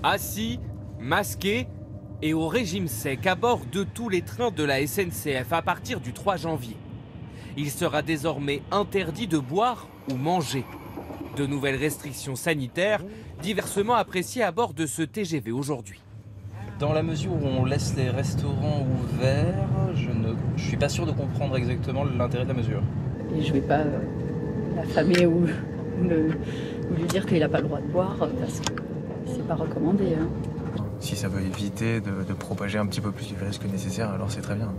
Assis, masqués et au régime sec à bord de tous les trains de la SNCF à partir du 3 janvier. Il sera désormais interdit de boire ou manger. De nouvelles restrictions sanitaires diversement appréciées à bord de ce TGV aujourd'hui. Dans la mesure où on laisse les restaurants ouverts, je suis pas sûr de comprendre exactement l'intérêt de la mesure. Et je vais pas l'affamer ou lui dire qu'il n'a pas le droit de boire parce que c'est pas recommandé. Hein. Si ça veut éviter de propager un petit peu plus du virus que nécessaire, alors c'est très bien.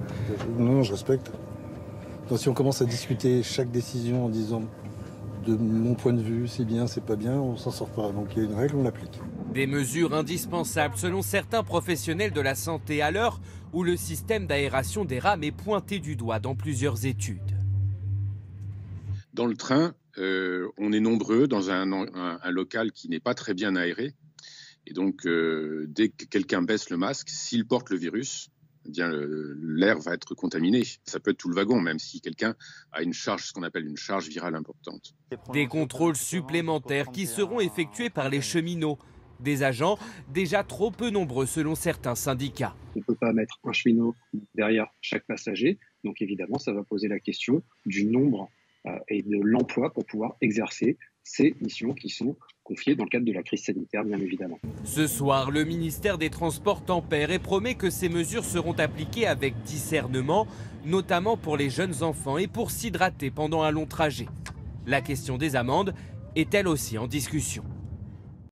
Non, je respecte. Donc, si on commence à discuter chaque décision en disant de mon point de vue, c'est bien, c'est pas bien, on s'en sort pas. Donc il y a une règle, on l'applique. Des mesures indispensables selon certains professionnels de la santé à l'heure où le système d'aération des rames est pointé du doigt dans plusieurs études. Dans le train, on est nombreux dans un local qui n'est pas très bien aéré. Et donc, dès que quelqu'un baisse le masque, s'il porte le virus, eh bien l'air va être contaminé. Ça peut être tout le wagon, même si quelqu'un a une charge, ce qu'on appelle une charge virale importante. Des contrôles supplémentaires qui seront effectués par les cheminots. Des agents déjà trop peu nombreux selon certains syndicats. On ne peut pas mettre un cheminot derrière chaque passager. Donc évidemment, ça va poser la question du nombre et de l'emploi pour pouvoir exercer ces missions qui sont confiées dans le cadre de la crise sanitaire, bien évidemment. Ce soir, le ministère des Transports tempère et promet que ces mesures seront appliquées avec discernement, notamment pour les jeunes enfants et pour s'hydrater pendant un long trajet. La question des amendes est elle aussi en discussion.